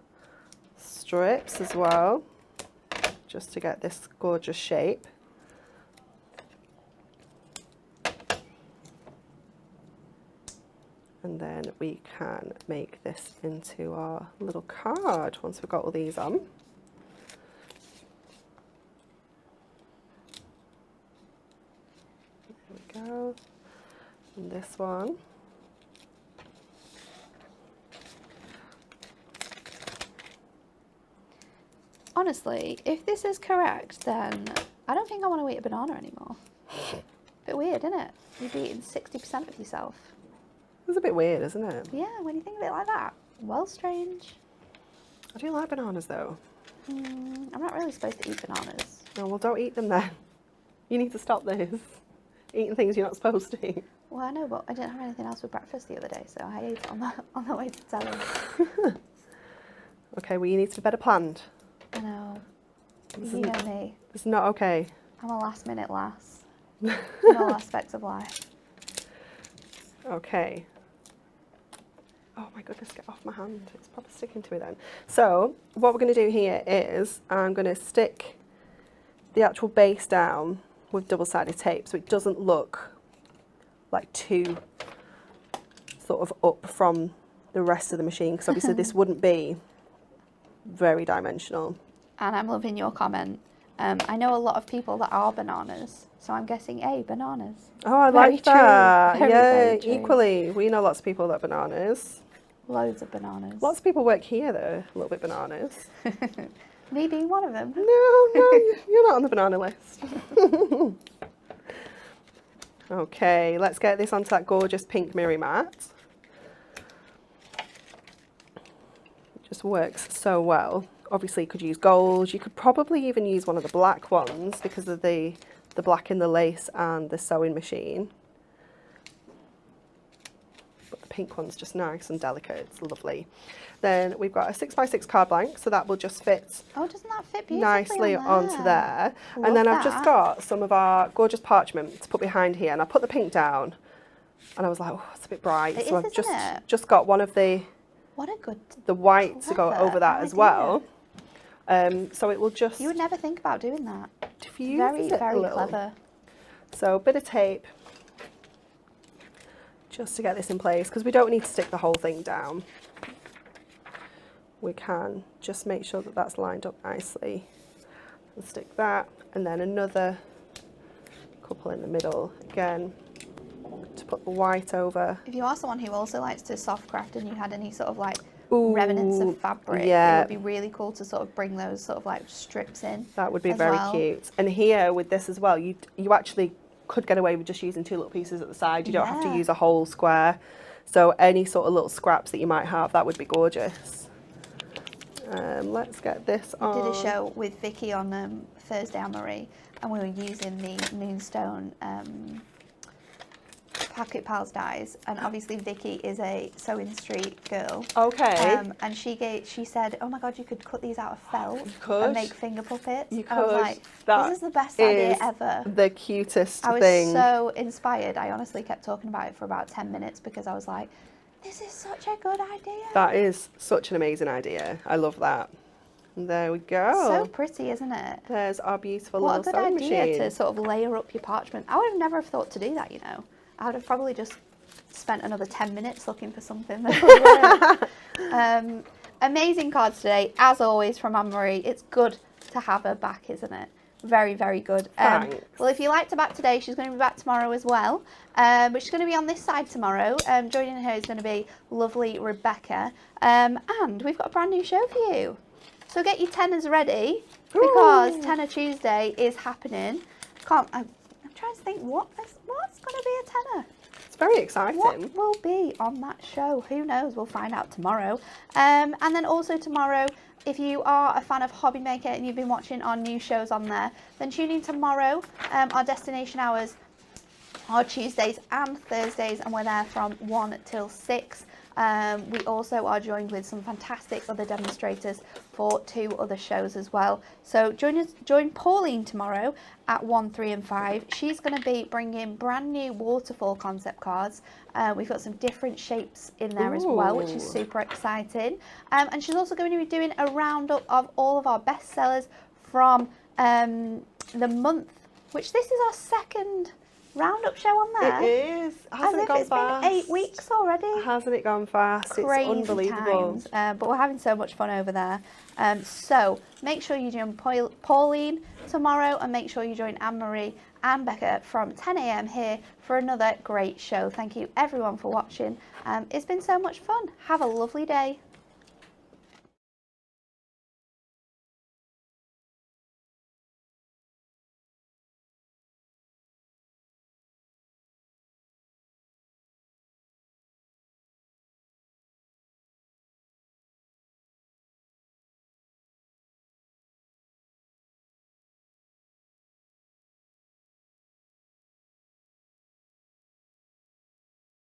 strips as well, just to get this gorgeous shape. And then we can make this into our little card once we've got all these on. There we go. And this one. Honestly, if this is correct, then I don't think I want to eat a banana anymore. Bit weird, isn't it? You'd be eating 60% of yourself. It's a bit weird, isn't it? Yeah, when you think of it like that. Well, strange. I do like bananas though. I'm not really supposed to eat bananas. No, well, don't eat them then. You need to stop this. Eating things you're not supposed to eat. Well, I know, but I didn't have anything else for breakfast the other day, so I ate it on the way to telly. Okay, well, you need to be better planned. I know. This You isn't- know me. It's not okay. I'm a last minute lass. In all aspects of life. Okay. Oh my goodness, get off my hand. It's probably sticking to me then. So what we're going to do here is I'm going to stick the actual base down with double-sided tape so it doesn't look like too sort of up from the rest of the machine, because obviously this wouldn't be very dimensional. And I'm loving your comment. I know a lot of people that are bananas, so I'm guessing A, bananas. Oh, I Very like true. that. Very, Yeah, very true. equally. We know lots of people that are bananas. Loads of bananas. Lots of people work here that are a little bit bananas. Me being one of them. No, you're not on the banana list. Okay, let's get this onto that gorgeous pink mirror mat. It just works so well. Obviously you could use gold. You could probably even use one of the black ones because of the black in the lace and the sewing machine. But the pink one's just nice and delicate. It's lovely. Then we've got a 6x6 card blank, so that will just fit Oh, doesn't that fit beautifully nicely on onto there. Love And then I've just that. got some of our gorgeous parchment to put behind here, and I put the pink down and I was like, oh, it's a bit bright. It So is, I've isn't it? just got one of the What a good... white to go Clever over that as idea. well. So it will just You would never think about doing that. diffuse Very, it a very little. clever. So a bit of tape just to get this in place, because we don't need to stick the whole thing down. We can just make sure that that's lined up nicely. We'll stick that, and then another couple in the middle again to put the white over. If you are someone who also likes to soft craft and you had any sort of like Ooh, remnants of fabric, yeah. it would be really cool to sort of bring those sort of like strips in. That would be as very well. cute. And here with this as well, you actually could get away with just using two little pieces at the side. You don't have to Yeah. use a whole square. So any sort of little scraps that you might have, that would be gorgeous. Let's get this I on. did a show with Vicky on Thursday, Anne-Marie, and we were using the Moonstone Pocket Pals dies, and obviously Vicky is a sewing street girl. Okay. And she said, "Oh my God, you could cut these out of felt could. and make finger puppets." You I was could. like, That "This is the best idea is ever." the cutest I was thing. so inspired. I honestly kept talking about it for about 10 minutes because I was like, "This is such a good idea." That is such an amazing idea. I love that. And there we go. So pretty, isn't it? There's our beautiful What a little good sewing idea machine. to sort of layer up your parchment. I would have never have thought to do that, you know. I would have probably just spent another 10 minutes looking for something that would work. Amazing cards today, as always, from Anne-Marie. It's good to have her back, isn't it? Very, very good. Thanks. Well, if you liked her back today, she's going to be back tomorrow as well. But she's going to be on this side tomorrow. Joining her is going to be lovely Rebecca. And we've got a brand new show for you. So get your tenors ready, because Tenor Tuesday is happening. I'm trying to think what's going to be a tenor. It's very exciting. What will be on that show? Who knows? We'll find out tomorrow. And then also tomorrow, if you are a fan of Hobby Maker and you've been watching our new shows on there, then tune in tomorrow. Our destination hours are Tuesdays and Thursdays, and we're there from 1 till 6. We also are joined with some fantastic other demonstrators for 2 other shows as well. So join Pauline tomorrow at 1, 3 and 5. She's going to be bringing brand new waterfall concept cards. We've got some different shapes in there as well, which is super exciting. And she's also going to be doing a roundup of all of our bestsellers from the month, which this is our second roundup show on there. It is. As Hasn't it if gone it's fast? been 8 weeks already. Hasn't it gone fast? Crazy It's unbelievable. times, but we're having so much fun over there. So make sure you join Pauline tomorrow, and make sure you join Anne-Marie and Becca from 10 a.m. here for another great show. Thank you everyone for watching. It's been so much fun. Have a lovely day.